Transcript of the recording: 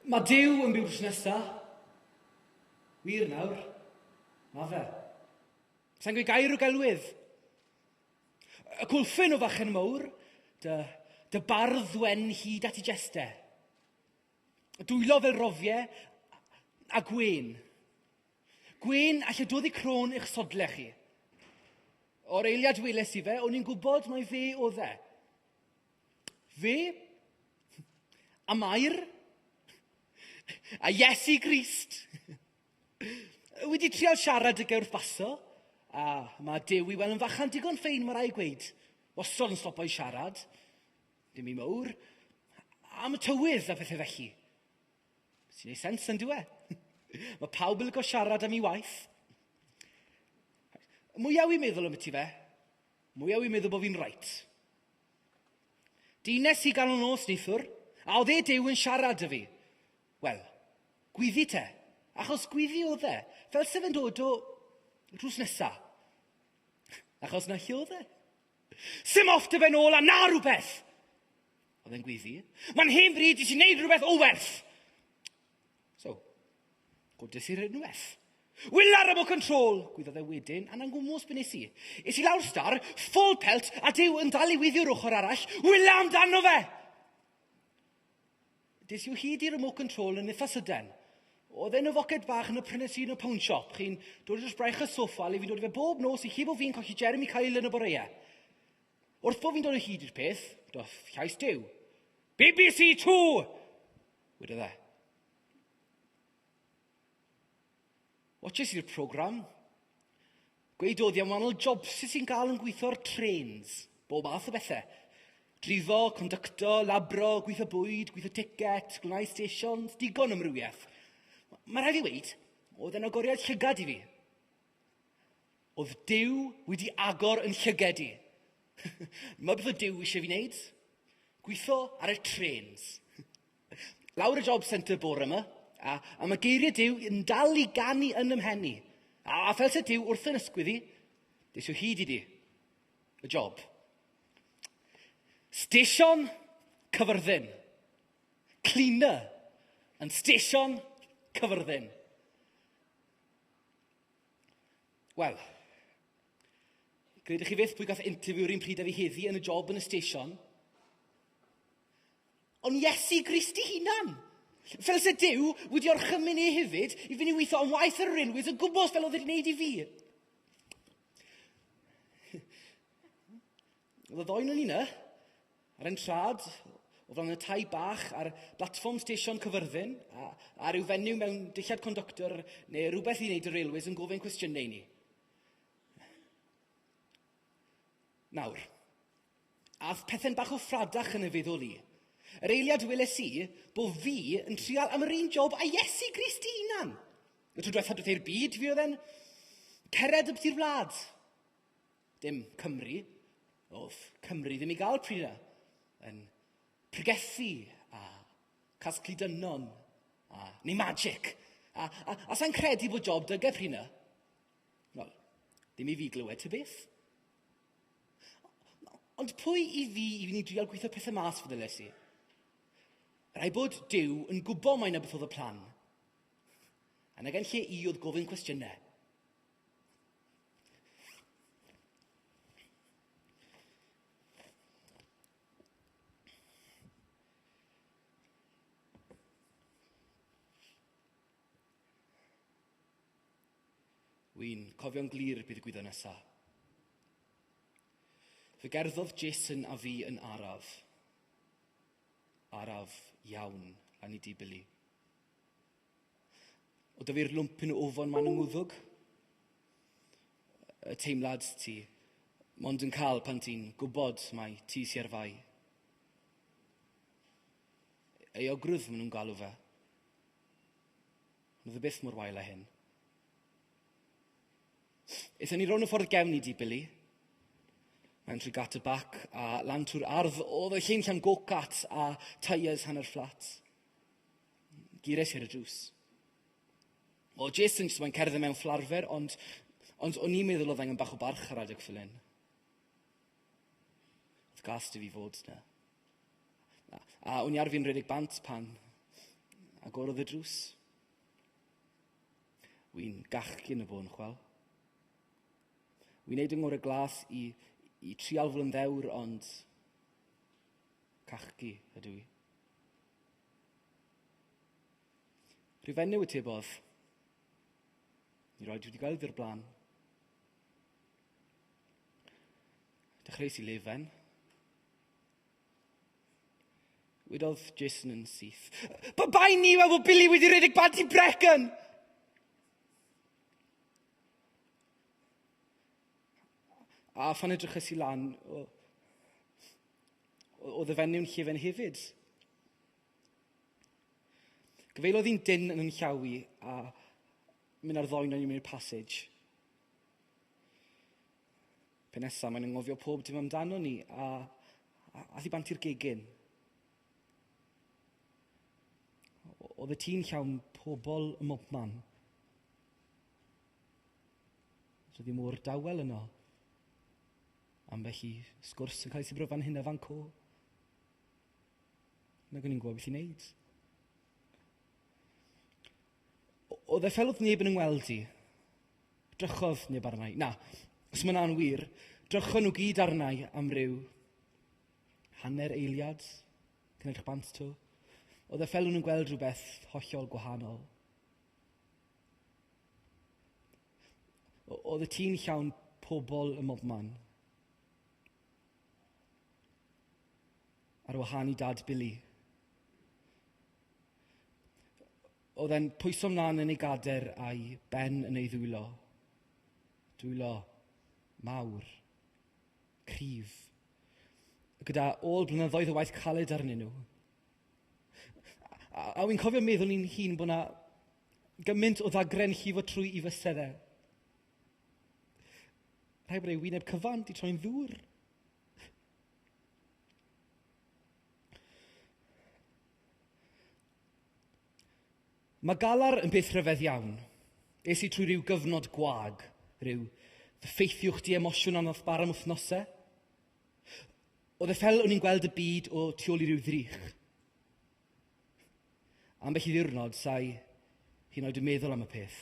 Mae Duw yn byw drws nesaf. Wir nawr. Ma fe. Sa'n gweud gair o gelwydd. Y cwlffyn o fachen mawr, dy bardd wen hyd at I geste. Dwylo fel rofiau a gwen. Gwen allai dod I crôn i'ch sodle chi. O'r eiliad weles I fe, o'n i'n gwybod mai fe oedd e. Fe, a Mair, a Iesu Grist. Wedi trial siarad y gewrth baso, a mae Duw I weld yn fachan digon ffein mae rai gweud. Wastod yn stopo I siarad, dim I mawr, am y tywydd a pethau felly. Sy'n ei sens yn dwi. Mae pawb yn lygo siarad am ei waith. Mwyaf I meddwl am y ti fe, mwyaf I meddwl bod fi'n rait. Dines I ganol nos neithwr, a oedd Duw yn siarad â fi. Wel, gwyddi te, achos gwyddi oedd e, fel sef yn dod o drws nesa. Achos na lle oedd e. Sim off dy ben ôl a na rhywbeth. Oedd e'n gwyddi. Mae'n hen bryd I ti'n neud rhywbeth o werth. So, godys i'r unwaith. Wylar am o control, gwyddodd e wedyn, a'n angwmwys be nes I. Is I lawr star, ffôl pelt, a Duw yn dal I wyddio'r ochr arall, wyla amdano fe! Des yw hyd i'r remote control yn eitha syden. Oedd e'n y foced bach yn y prynes I yn y pound shop. Chi'n dod i'r braich y soffa, le fi'n dod I fe bob nos I chi bod fi'n colli Jeremy Kyle yn y boreau. Wrth bod fi'n dod o hyd i'r peth, doth llais Duw. BBC 2! Wedodd e. Watches i'r program. Gweud oedd am wahanol jobs sy'n cael yn gweithio'r trains. Bob math o bethau. Drifo, conductor, labro, gweithio bwyd, gweithio ticket, gwneud stations, digon ymrywiaeth. Mae rhaid I weid, oedd e'n agoriad llygad I fi. Oedd Duw wedi agor yn llygad I. Mae beth o Duw eisiau fi wneud? Gweithio ar y trains. Lawr y job centre bore yma, a mae geiriau Duw yn dal I ganu yn ymhenni. A fel se Duw wrth yn ysgwyddi, des yw hyd I di. Y job. Station Cyfyrddin. Cleaner yn station Cyfyrddin. Wel, gredwch chi fyth pwy gath interview yr un pryd â fi heddi yn y job yn y station? Ond Iesu Grist I hunan. Fel se Duw wedi orchymyn ei hefyd I fynd I weithio am waith yr rilwydd yn gwybod fel oedd wedi'i wneud I fi. Oedd y ddoen yn un ar ein trad o flaen y tai bach ar platfform station Cyfyrddin a ryw fenyw mewn dillad conductor neu rhywbeth I wneud y railways yn gofyn cwestiynau ni. Nawr, ath pethau'n bach o ffradach yn y feddwl I. Yr eiliad weles I bod fi yn trial am yr un job a Iesu Grist I hunan. Y tro diwethaf i'r byd fi oedd e'n cered y byd i'r wlad. Dim Cymru. Oedd Cymru ddim I gael pryd yn pregethu a casglu dynon neu magic. A sa'n credu bod job dygau pryd Wel, ddim I fi glywed ty beth. Ond pwy I fi I fynd I drial gweithio pethau mas fyddeles I? Rai bod Duw yn gwybod mai na beth oedd y plan. A na gan lle I oedd gofyn cwestiynau. Wy'n cofio'n glir bydd y gwyddo nesaf. Fe gerddodd Jason a fi yn araf. Araf iawn lan I dibili. O dy fi'r lwmpyn o ofon man yng ngwddwg. Y teimlad ti, mond yn cael pan ti'n gwybod mai ti sy'r fai. Ei ogrwydd maen nhw'n galw fe. Oedd y byth mor wael â hyn. Eithon ni rown y ffordd gefn I dibili. Mae'n trwy gat y bac a lan trwy'r ardd oedd y llun llan go-cat a tyres hanner fflat. Gires i'r drws. O Jason jyst mae'n cerdded mewn fflarfer, ond o'n i'n meddwl oedd angen bach o barch ar adeg ffilin. Oedd gas dy fi fod na. A o'n I ar fi'n redig bant pan agorodd y drws. Wy'n gachgu yn y bôn, chwel. Wy'n neud yng ngor y glas i trial fod yn ddewr, ond cachgu ydw i. Rhyw fenyw y tebodd. Ni roed wedi gweld i'r blaen. Dechreuais i lefen. Wedodd Jason yn syth. Bai ni weld bod Billy wedi rhedeg bant i Brecon! A phan edrychais i lan, oedd y fenyw'n llefen hefyd. Gyfeilodd hi'n dyn yn yn llawi a mynd ar ddoen o'n i mewn i'r passage. Pe nesaf, mae'n yngofio pob dim amdano ni a thi bant i'r gegin. Oedd y tî'n llawn pobl ym mobman. Roedd hi mor dawel yno. Ambell i sgwrs yn cael ei sybro fan hyn a fan co. Nag o'n i'n gwybod beth i wneud. Oedd e fel oedd neb yn yngweld i. Drychodd neb arnau. Na, os mae hwnna'n wir, drychon nhw gyd arnau am ryw hanner eiliad, cyn edrych bant to. Oedd e fel nhw'n gweld rhywbeth hollol gwahanol. Oedd y tî'n llawn pobl ym mobman. Ar wahân i dad Billy. Oedd e'n pwyso mlaen yn ei gader a'i ben yn ei ddwylo. Dwylo mawr, cryf. Gyda ôl blynyddoedd o waith caled arnyn nhw. A wy'n cofio meddwl ni'n hun bod na gymaint o ddagren llifo trwy i fysedd e. Rhaid bod ei wyneb cyfan di troi'n ddŵr. Mae galar yn beth rhyfedd iawn. Es i trwy rhyw gyfnod gwag, rhyw ffeithiwch di emosiwn anodd bar am wythnosau. Oedd e fel o'n i'n gweld y byd o tu ôl i ryw ddrych. Ambell i ddiwrnod, sai hyd yn oed yn meddwl am y peth.